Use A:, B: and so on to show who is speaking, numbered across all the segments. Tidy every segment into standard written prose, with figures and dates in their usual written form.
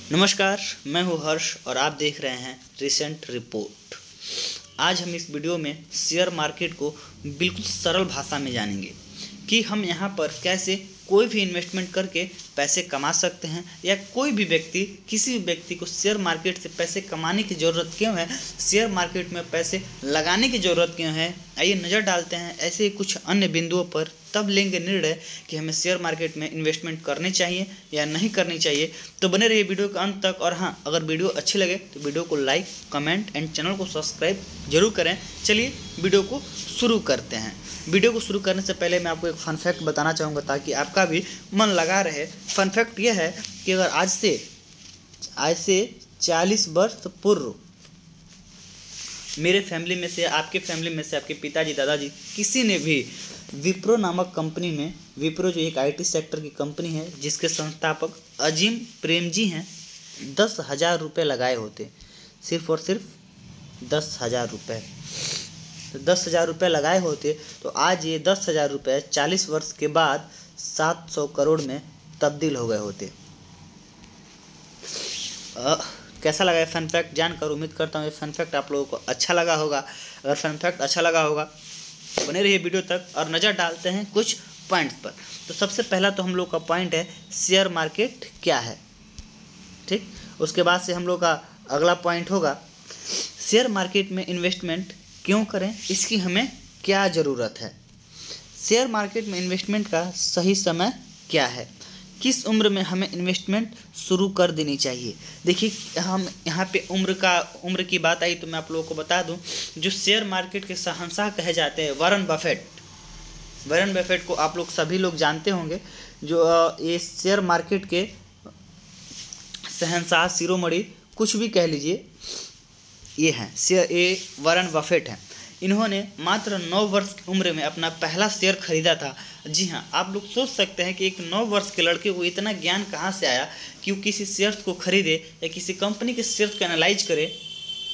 A: नमस्कार, मैं हूं हर्ष और आप देख रहे हैं रिसेंट रिपोर्ट। आज हम इस वीडियो में शेयर मार्केट को बिल्कुल सरल भाषा में जानेंगे कि हम यहां पर कैसे कोई भी इन्वेस्टमेंट करके पैसे कमा सकते हैं या कोई भी व्यक्ति किसी भी व्यक्ति को शेयर मार्केट से पैसे कमाने की ज़रूरत क्यों है, शेयर मार्केट में पैसे लगाने की ज़रूरत क्यों है। आइए नज़र डालते हैं ऐसे ही कुछ अन्य बिंदुओं पर, तब लेंगे निर्णय कि हमें शेयर मार्केट में इन्वेस्टमेंट करनी चाहिए या नहीं करनी चाहिए। तो बने रहिए वीडियो के अंत तक। और हाँ, अगर वीडियो अच्छी लगे तो वीडियो को लाइक, कमेंट एंड चैनल को सब्सक्राइब जरूर करें। चलिए वीडियो को शुरू करते हैं। वीडियो को शुरू करने से पहले मैं आपको एक फन फैक्ट बताना चाहूँगा ताकि आपका भी मन लगा रहे। फन फैक्ट यह है कि अगर आज से 40 वर्ष पूर्व मेरे फैमिली में से, आपके फैमिली में से, आपके पिताजी, दादाजी किसी ने भी विप्रो नामक कंपनी में, विप्रो जो एक IT सेक्टर की कंपनी है जिसके संस्थापक अजीम प्रेमजी हैं, 10,000 रुपये लगाए होते, सिर्फ और सिर्फ 10,000 रुपये। तो 10,000 रुपये लगाए होते तो आज ये 10,000 रुपये 40 वर्ष के बाद 700 करोड़ में तब्दील हो गए होते। कैसा लगा ये फन फैक्ट जानकर? उम्मीद करता हूँ ये फन फैक्ट आप लोगों को अच्छा लगा होगा। अगर फन फैक्ट अच्छा लगा होगा तो बने रहिए वीडियो तक और नज़र डालते हैं कुछ पॉइंट्स पर। तो सबसे पहला तो हम लोग का पॉइंट है शेयर मार्केट क्या है, ठीक। उसके बाद से हम लोग का अगला पॉइंट होगा शेयर मार्केट में इन्वेस्टमेंट क्यों करें, इसकी हमें क्या ज़रूरत है। शेयर मार्केट में इन्वेस्टमेंट का सही समय क्या है, किस उम्र में हमें इन्वेस्टमेंट शुरू कर देनी चाहिए। देखिए, हम यहाँ पे उम्र की बात आई तो मैं आप लोगों को बता दूं, जो शेयर मार्केट के शहंशाह कहे जाते हैं वॉरेन बफेट को आप लोग सभी लोग जानते होंगे। जो ये शेयर मार्केट के शहंशाह, शिरोमणि, कुछ भी कह लीजिए, ये वॉरेन बफेट हैं। इन्होंने मात्र 9 वर्ष की उम्र में अपना पहला शेयर खरीदा था। जी हाँ, आप लोग सोच सकते हैं कि एक 9 वर्ष के लड़के को इतना ज्ञान कहाँ से आया कि वो किसी शेयर्स को खरीदे या किसी कंपनी के शेयर्स को एनालाइज करे,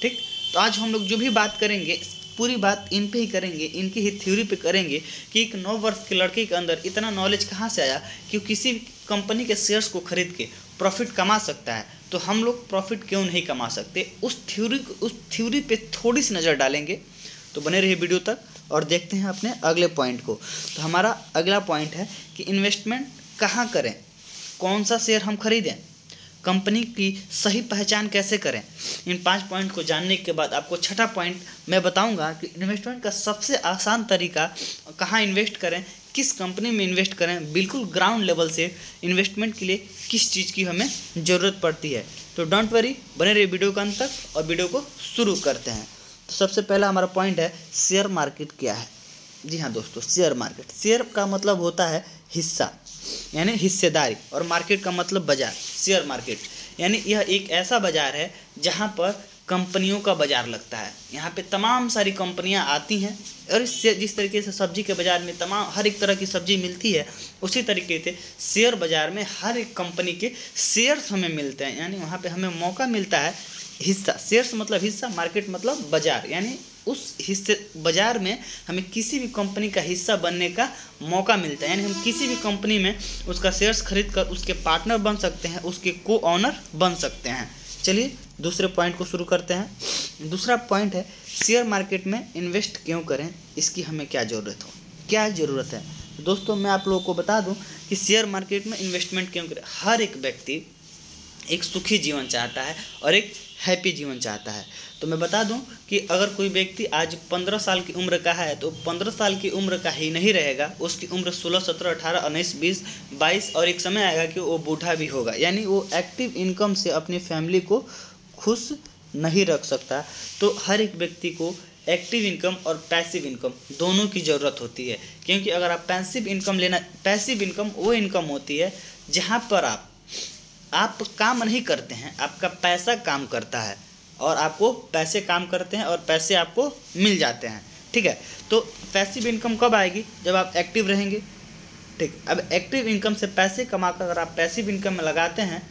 A: ठीक। तो आज हम लोग जो भी बात करेंगे पूरी बात इन पे ही करेंगे, इनकी ही थ्योरी पे करेंगे कि एक 9 वर्ष के लड़के के अंदर इतना नॉलेज कहाँ से आया कि वो किसी कंपनी के शेयर्स को खरीद के प्रॉफिट कमा सकता है। तो हम लोग प्रॉफिट क्यों नहीं कमा सकते, उस थ्योरी पे थोड़ी सी नज़र डालेंगे। तो बने रहिए वीडियो तक और देखते हैं अपने अगले पॉइंट को। तो हमारा अगला पॉइंट है कि इन्वेस्टमेंट कहाँ करें, कौन सा शेयर हम खरीदें, कंपनी की सही पहचान कैसे करें। इन 5 पॉइंट को जानने के बाद आपको छठा पॉइंट मैं बताऊंगा कि इन्वेस्टमेंट का सबसे आसान तरीका कहाँ इन्वेस्ट करें, किस कंपनी में इन्वेस्ट करें, बिल्कुल ग्राउंड लेवल से इन्वेस्टमेंट के लिए किस चीज़ की हमें ज़रूरत पड़ती है। तो डोंट वरी, बने रहिए वीडियो के अंत तक और वीडियो को शुरू करते हैं। तो सबसे पहला हमारा पॉइंट है शेयर मार्केट क्या है। जी हाँ दोस्तों, शेयर का मतलब होता है हिस्सा यानी हिस्सेदारी, और मार्केट का मतलब बाजार। शेयर मार्केट यानी यह एक ऐसा बाजार है जहाँ पर कंपनियों का बाजार लगता है। यहाँ पे तमाम सारी कंपनियाँ आती हैं और इससे जिस तरीके से सब्जी के बाज़ार में हर एक तरह की सब्जी मिलती है, उसी तरीके से शेयर बाज़ार में हर एक कंपनी के शेयर्स हमें मिलते हैं। यानी वहाँ पे हमें मौका मिलता है हिस्सा। शेयर्स मतलब हिस्सा, मार्केट मतलब बाजार, यानी उस हिस्से बाजार में हमें किसी भी कंपनी का हिस्सा बनने का मौका मिलता है। यानी हम किसी भी कंपनी में उसका शेयर्स खरीद कर उसके पार्टनर बन सकते हैं, उसके को ऑनर बन सकते हैं। चलिए दूसरे पॉइंट को शुरू करते हैं। दूसरा पॉइंट है शेयर मार्केट में इन्वेस्ट क्यों करें, इसकी हमें क्या ज़रूरत है। दोस्तों, मैं आप लोगों को बता दूं कि शेयर मार्केट में इन्वेस्टमेंट क्यों करें। हर एक व्यक्ति एक सुखी जीवन चाहता है और एक हैप्पी जीवन चाहता है। तो मैं बता दूं कि अगर कोई व्यक्ति आज 15 साल की उम्र का है तो 15 साल की उम्र का ही नहीं रहेगा, उसकी उम्र 16, 17, 18, 19, 20, 22 और एक समय आएगा कि वो बूढ़ा भी होगा। यानी वो एक्टिव इनकम से अपनी फैमिली को खुश नहीं रख सकता। तो हर एक व्यक्ति को एक्टिव इनकम और पैसिव इनकम दोनों की ज़रूरत होती है। क्योंकि अगर आप पैसिव इनकम वो इनकम होती है जहाँ पर आप काम नहीं करते हैं, आपका पैसा काम करता है और आपको पैसे काम करते हैं और पैसे आपको मिल जाते हैं, ठीक है। तो पैसिव इनकम कब आएगी, जब आप एक्टिव रहेंगे, ठीक। अब एक्टिव इनकम से पैसे कमाकर अगर आप पैसिव इनकम में लगाते हैं,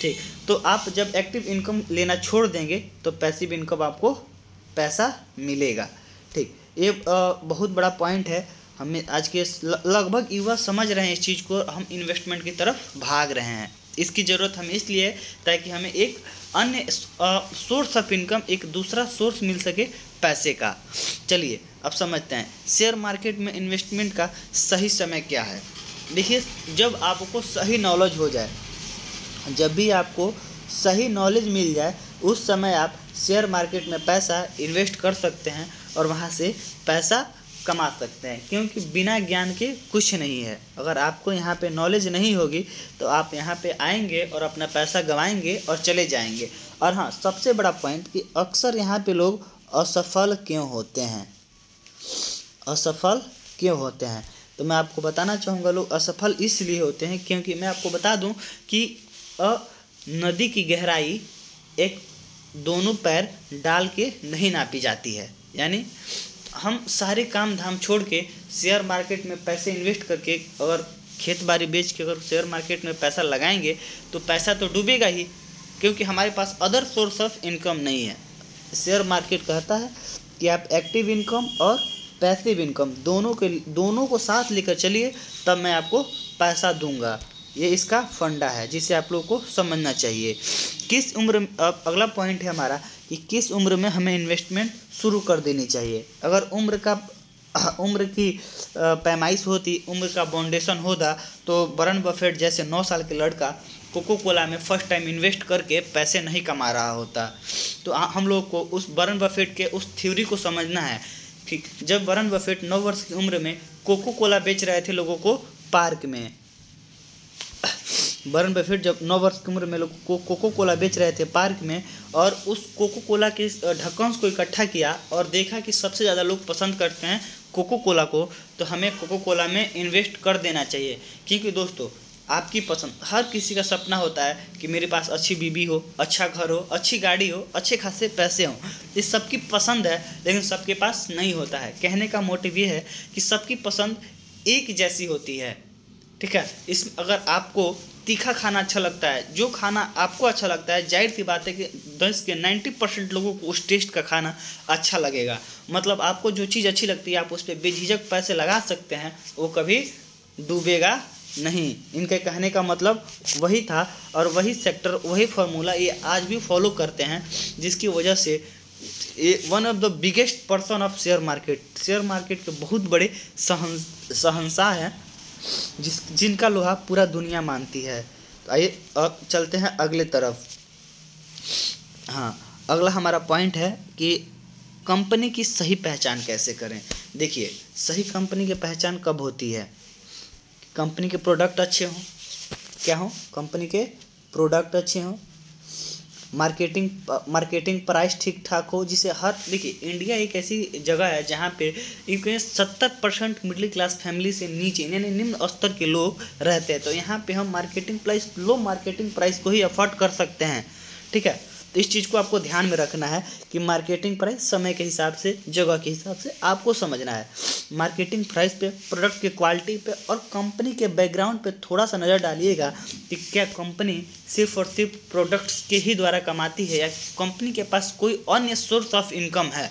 A: ठीक, तो आप जब एक्टिव इनकम लेना छोड़ देंगे तो पैसिव इनकम आपको पैसा मिलेगा, ठीक। ये बहुत बड़ा पॉइंट है। हमें आज के लगभग युवा समझ रहे हैं इस चीज़ को, हम इन्वेस्टमेंट की तरफ भाग रहे हैं। इसकी ज़रूरत हमें इसलिए है ताकि हमें एक अन्य सोर्स ऑफ इनकम, एक दूसरा सोर्स मिल सके पैसे का। चलिए अब समझते हैं शेयर मार्केट में इन्वेस्टमेंट का सही समय क्या है। देखिए, जब आपको सही नॉलेज हो जाए, जब भी आपको सही नॉलेज मिल जाए, उस समय आप शेयर मार्केट में पैसा इन्वेस्ट कर सकते हैं और वहाँ से पैसा कमा सकते हैं, क्योंकि बिना ज्ञान के कुछ नहीं है। अगर आपको यहाँ पे नॉलेज नहीं होगी तो आप यहाँ पे आएंगे और अपना पैसा गंवाएंगे और चले जाएंगे। और हाँ, सबसे बड़ा पॉइंट कि अक्सर यहाँ पे लोग असफल क्यों होते हैं, असफल क्यों होते हैं, तो मैं आपको बताना चाहूँगा लोग असफल इसलिए होते हैं क्योंकि मैं आपको बता दूँ कि नदी की गहराई एक दोनों पैर डाल के नहीं नापी जाती है। यानी हम सारे काम धाम छोड़ के शेयर मार्केट में पैसे इन्वेस्ट करके, अगर खेत बाड़ी बेच के अगर शेयर मार्केट में पैसा लगाएंगे तो पैसा तो डूबेगा ही, क्योंकि हमारे पास अदर सोर्स ऑफ इनकम नहीं है। शेयर मार्केट कहता है कि आप एक्टिव इनकम और पैसिव इनकम दोनों को साथ लेकर चलिए, तब मैं आपको पैसा दूंगा। ये इसका फंडा है जिसे आप लोगों को समझना चाहिए। किस उम्र, अब अगला पॉइंट है हमारा कि किस उम्र में हमें इन्वेस्टमेंट शुरू कर देनी चाहिए। अगर उम्र की पैमाइश होती, उम्र का बाउंडेशन होता, तो वॉरेन बफेट जैसे 9 साल के लड़का कोको कोला में फर्स्ट टाइम इन्वेस्ट करके पैसे नहीं कमा रहा होता। तो हम लोग को उस वॉरेन बफेट के उस थ्योरी को समझना है कि जब वॉरेन बफेट 9 वर्ष की उम्र में कोको कोला बेच रहे थे लोगों को पार्क में, वॉरेन बफेट जब 9 वर्ष की उम्र में लोग कोको कोला बेच रहे थे पार्क में, और उस कोको कोला के ढक्कन को इकट्ठा किया और देखा कि सबसे ज़्यादा लोग पसंद करते हैं कोको कोला को, तो हमें कोको कोला में इन्वेस्ट कर देना चाहिए। क्योंकि दोस्तों, आपकी पसंद, हर किसी का सपना होता है कि मेरे पास अच्छी बीवी हो, अच्छा घर हो, अच्छी गाड़ी हो, अच्छे खासे पैसे हों। ये सबकी पसंद है, लेकिन सबके पास नहीं होता है। कहने का मोटिव ये है कि सबकी पसंद एक जैसी होती है, ठीक है। अगर आपको तीखा खाना अच्छा लगता है, जो खाना आपको अच्छा लगता है, जाहिर सी बात है कि 10 के 90% लोगों को उस टेस्ट का खाना अच्छा लगेगा। मतलब आपको जो चीज़ अच्छी लगती है आप उस पर बेझिझक पैसे लगा सकते हैं, वो कभी डूबेगा नहीं। इनके कहने का मतलब वही था, और वही सेक्टर, वही फार्मूला ये आज भी फॉलो करते हैं, जिसकी वजह से ये one of the biggest person of share market के बहुत बड़े शहंशाह हैं, जिनका लोहा पूरा दुनिया मानती है। तो आइए अब चलते हैं अगले तरफ। हाँ, अगला हमारा पॉइंट है कि कंपनी की सही पहचान कैसे करें। देखिए, सही कंपनी की पहचान कब होती है? कंपनी के प्रोडक्ट अच्छे हों, क्या हों? कंपनी के प्रोडक्ट अच्छे हों, मार्केटिंग प्राइस ठीक ठाक हो, जिसे हर, देखिए इंडिया एक ऐसी जगह है जहाँ पे 70% मिडिल क्लास फैमिली से नीचे यानी निम्न स्तर के लोग रहते हैं। तो यहाँ पे हम लो मार्केटिंग प्राइस को ही अफोर्ड कर सकते हैं, ठीक है। तो इस चीज़ को आपको ध्यान में रखना है कि मार्केटिंग प्राइस समय के हिसाब से, जगह के हिसाब से आपको समझना है। मार्केटिंग प्राइस पे, प्रोडक्ट की क्वालिटी पे और कंपनी के बैकग्राउंड पे थोड़ा सा नज़र डालिएगा कि क्या कंपनी सिर्फ और सिर्फ प्रोडक्ट्स के ही द्वारा कमाती है या कंपनी के पास कोई अन्य सोर्स ऑफ इनकम है।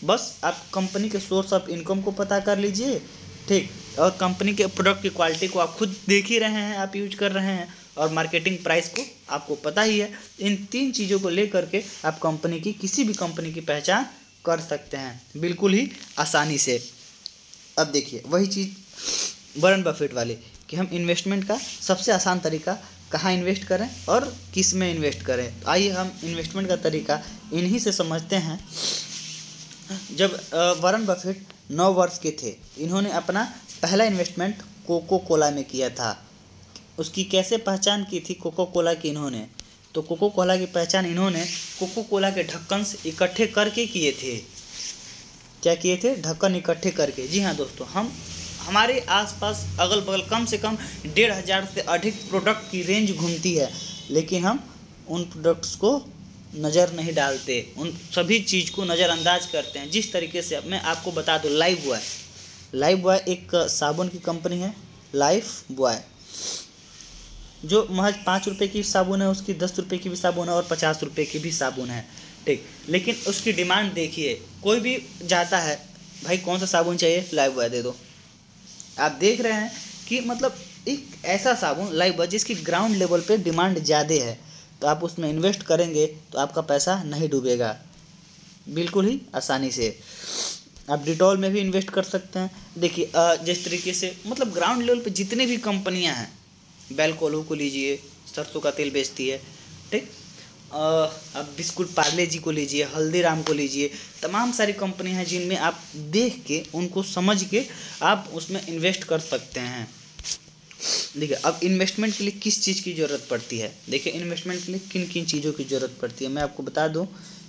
A: बस आप कंपनी के सोर्स ऑफ इनकम को पता कर लीजिए, ठीक, और कंपनी के प्रोडक्ट की क्वालिटी को आप खुद देख ही रहे हैं, आप यूज कर रहे हैं, और मार्केटिंग प्राइस को आपको पता ही है। इन 3 चीज़ों को लेकर के आप कंपनी की, किसी भी कंपनी की पहचान कर सकते हैं बिल्कुल ही आसानी से। अब देखिए वही चीज़ वॉरेन बफेट वाले कि हम इन्वेस्टमेंट का सबसे आसान तरीका कहाँ इन्वेस्ट करें और किस में इन्वेस्ट करें। तो आइए हम इन्वेस्टमेंट का तरीका इन्हीं से समझते हैं। जब वॉरेन बफेट 9 वर्ष के थे, इन्होंने अपना पहला इन्वेस्टमेंट कोको कोला में किया था। उसकी कैसे पहचान की थी कोको कोला की इन्होंने? तो कोको कोला की पहचान इन्होंने कोको कोला के ढक्कन से इकट्ठे करके किए थे। क्या किए थे? ढक्कन इकट्ठे करके। जी हाँ दोस्तों, हमारे आसपास अगल बगल कम से कम 1500 से अधिक प्रोडक्ट की रेंज घूमती है, लेकिन हम उन प्रोडक्ट्स को नज़र नहीं डालते, उन सभी चीज़ को नज़रअंदाज करते हैं। जिस तरीके से मैं आपको बता दूँ, लाइफ बॉय एक साबुन की कंपनी है, लाइफ बॉय, जो महज 5 रुपये की साबुन है, उसकी 10 रुपये की भी साबुन है और 50 रुपये की भी साबुन है, ठीक। लेकिन उसकी डिमांड देखिए, कोई भी जाता है, भाई कौन सा साबुन चाहिए, लाइफ बॉय दे दो। आप देख रहे हैं कि मतलब एक ऐसा साबुन लाइव बॉय जिसकी ग्राउंड लेवल पे डिमांड ज़्यादा है, तो आप उसमें इन्वेस्ट करेंगे तो आपका पैसा नहीं डूबेगा, बिल्कुल ही आसानी से। आप डिटॉल में भी इन्वेस्ट कर सकते हैं। देखिए जिस तरीके से मतलब ग्राउंड लेवल पे जितने भी कंपनियां हैं, बेलकोलो को लीजिए, सरसों का तेल बेचती है, ठीक, आप बिस्कुट पार्ले जी को लीजिए, हल्दीराम को लीजिए, तमाम सारी कंपनियां हैं जिनमें आप देख के उनको समझ के आप उसमें इन्वेस्ट कर सकते हैं। देखिए अब इन्वेस्टमेंट के लिए किस चीज़ की ज़रूरत पड़ती है, देखिए इन्वेस्टमेंट के लिए किन किन चीज़ों की ज़रूरत पड़ती है, मैं आपको बता दूं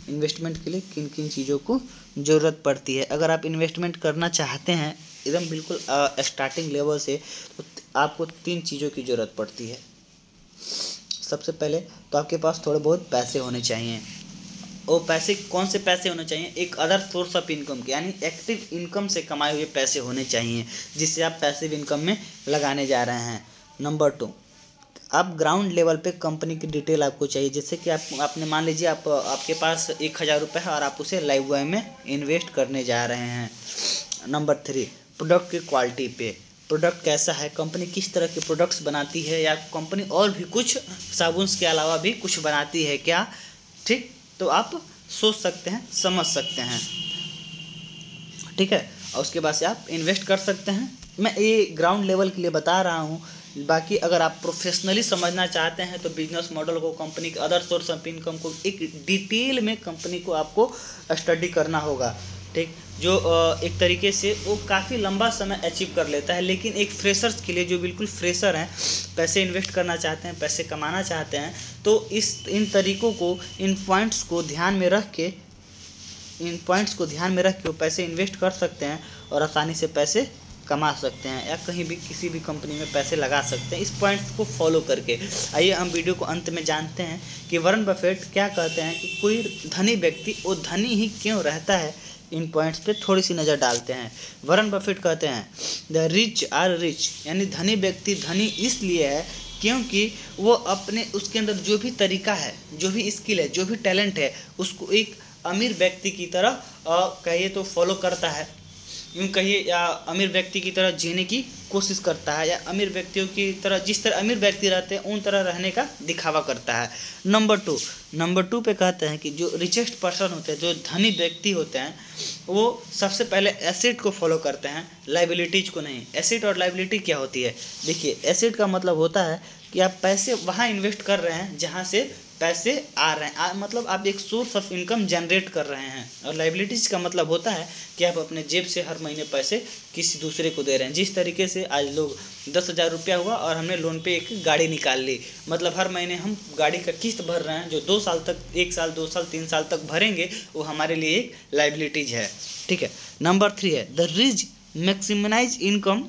A: इन्वेस्टमेंट के लिए किन किन चीज़ों को ज़रूरत पड़ती है। अगर आप इन्वेस्टमेंट करना चाहते हैं एकदम बिल्कुल स्टार्टिंग लेवल से, तो आपको 3 चीज़ों की ज़रूरत पड़ती है। सबसे पहले तो आपके पास थोड़े बहुत पैसे होने चाहिए। वो पैसे कौन से पैसे होने चाहिए, एक अदर सोर्स ऑफ इनकम के, यानी एक्टिव इनकम से कमाए हुए पैसे होने चाहिए जिससे आप पैसिव इनकम में लगाने जा रहे हैं। नंबर 2, आप ग्राउंड लेवल पे कंपनी की डिटेल आपको चाहिए, जैसे कि आपने मान लीजिए आपके पास 1000 रुपये है और आप उसे लाइव बॉय में इन्वेस्ट करने जा रहे हैं। नंबर 3, प्रोडक्ट की क्वालिटी पे, प्रोडक्ट कैसा है, कंपनी किस तरह के प्रोडक्ट्स बनाती है, या कंपनी और भी कुछ साबुन के अलावा भी कुछ बनाती है क्या, ठीक, तो आप सोच सकते हैं, समझ सकते हैं, ठीक है, और उसके बाद से आप इन्वेस्ट कर सकते हैं। मैं ये ग्राउंड लेवल के लिए बता रहा हूँ, बाकी अगर आप प्रोफेशनली समझना चाहते हैं तो बिजनेस मॉडल को, कंपनी के अदर सोर्स ऑफ इनकम को एक डिटेल में कंपनी को आपको स्टडी करना होगा, ठीक, जो एक तरीके से वो काफ़ी लंबा समय अचीव कर लेता है। लेकिन एक फ्रेशर्स के लिए, जो बिल्कुल फ्रेशर हैं, पैसे इन्वेस्ट करना चाहते हैं, पैसे कमाना चाहते हैं, तो इन तरीक़ों को, इन पॉइंट्स को ध्यान में रख के वो पैसे इन्वेस्ट कर सकते हैं और आसानी से पैसे कमा सकते हैं, या कहीं भी किसी भी कंपनी में पैसे लगा सकते हैं इस पॉइंट्स को फॉलो करके। आइए हम वीडियो को अंत में जानते हैं कि वॉरेन बफेट क्या कहते हैं कि कोई धनी व्यक्ति वो धनी ही क्यों रहता है। इन पॉइंट्स पे थोड़ी सी नज़र डालते हैं। वॉरेन बफेट कहते हैं द रिच आर रिच, यानी धनी व्यक्ति धनी इसलिए है क्योंकि वो उसके अंदर जो भी तरीका है, जो भी स्किल है, जो भी टैलेंट है, उसको एक अमीर व्यक्ति की तरह कहिए तो फॉलो करता है, यूँ कहिए, या अमीर व्यक्ति की तरह जीने की कोशिश करता है, या अमीर व्यक्तियों की तरह, जिस तरह अमीर व्यक्ति रहते हैं उन तरह रहने का दिखावा करता है। नंबर टू पे कहते हैं कि जो रिचेस्ट पर्सन होते हैं, जो धनी व्यक्ति होते हैं, वो सबसे पहले एसेट को फॉलो करते हैं, लाइबिलिटीज़ को नहीं। एसेट और लाइबिलिटी क्या होती है, देखिए एसेट का मतलब होता है कि आप पैसे वहाँ इन्वेस्ट कर रहे हैं जहाँ से पैसे आ रहे हैं, मतलब आप एक सोर्स ऑफ इनकम जनरेट कर रहे हैं। और लाइबिलिटीज़ का मतलब होता है कि आप अपने जेब से हर महीने पैसे किसी दूसरे को दे रहे हैं। जिस तरीके से आज लोग 10,000 रुपया हुआ और हमने लोन पे एक गाड़ी निकाल ली, मतलब हर महीने हम गाड़ी का किस्त भर रहे हैं, जो 2 साल तक, 1 साल, 2 साल, 3 साल तक भरेंगे, वो हमारे लिए एक लाइबिलिटीज़ है, ठीक है। नंबर 3 है the rich maximize income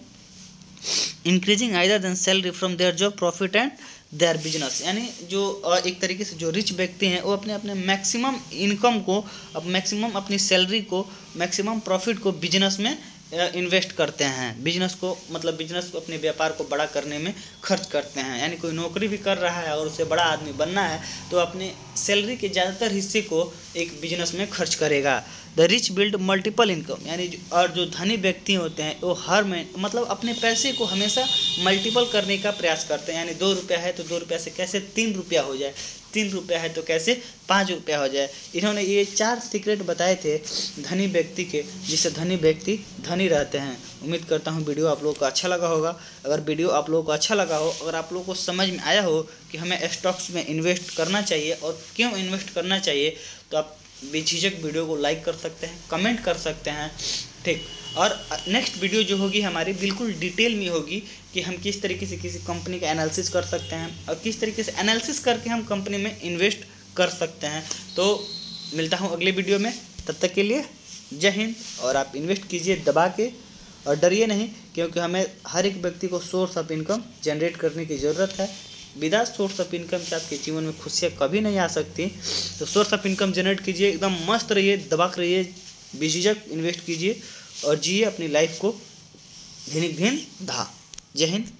A: increasing either than salary from their job profit and their business, यानी जो एक तरीके से जो रिच व्यक्ति हैं वो अपने मैक्सिमम इनकम को, अब मैक्सिमम अपनी सैलरी को, मैक्सिमम प्रॉफिट को बिजनेस में इन्वेस्ट करते हैं। बिजनेस को मतलब बिजनेस को, अपने व्यापार को बड़ा करने में खर्च करते हैं। यानी कोई नौकरी भी कर रहा है और उसे बड़ा आदमी बनना है तो अपने सैलरी के ज़्यादातर हिस्से को एक बिजनेस में खर्च करेगा। The rich build multiple income, यानी और जो धनी व्यक्ति होते हैं वो हर महीने मतलब अपने पैसे को हमेशा मल्टीपल करने का प्रयास करते हैं। यानी 2 रुपया है तो 2 रुपया से कैसे 3 रुपया हो जाए, 3 रुपया है तो कैसे 5 रुपया हो जाए। इन्होंने ये 4 सीक्रेट बताए थे धनी व्यक्ति के, जिससे धनी व्यक्ति धनी रहते हैं। उम्मीद करता हूँ वीडियो आप लोगों को अच्छा लगा होगा। अगर वीडियो आप लोगों को अच्छा लगा हो, अगर आप लोगों को समझ में आया हो कि हमें स्टॉक्स में इन्वेस्ट करना चाहिए और क्यों इन्वेस्ट करना चाहिए, तो आप बेझिझक वीडियो को लाइक कर सकते हैं, कमेंट कर सकते हैं, ठीक। और नेक्स्ट वीडियो जो होगी हमारी बिल्कुल डिटेल में होगी कि हम किस तरीके से किसी कंपनी का एनालिसिस कर सकते हैं और किस तरीके से एनालिसिस करके हम कंपनी में इन्वेस्ट कर सकते हैं। तो मिलता हूँ अगले वीडियो में, तब तक के लिए जय हिंद। और आप इन्वेस्ट कीजिए दबा के और डरिए नहीं, क्योंकि हमें हर एक व्यक्ति को सोर्स ऑफ इनकम जनरेट करने की ज़रूरत है। विदाउट सोर्स ऑफ इनकम से आपके जीवन में खुशियाँ कभी नहीं आ सकती। तो सोर्स ऑफ इनकम जनरेट कीजिए, एकदम मस्त रहिए, दबा कर रहिए, बेझिझक इन्वेस्ट कीजिए और जिए अपनी लाइफ को धिन धा। जय हिंद।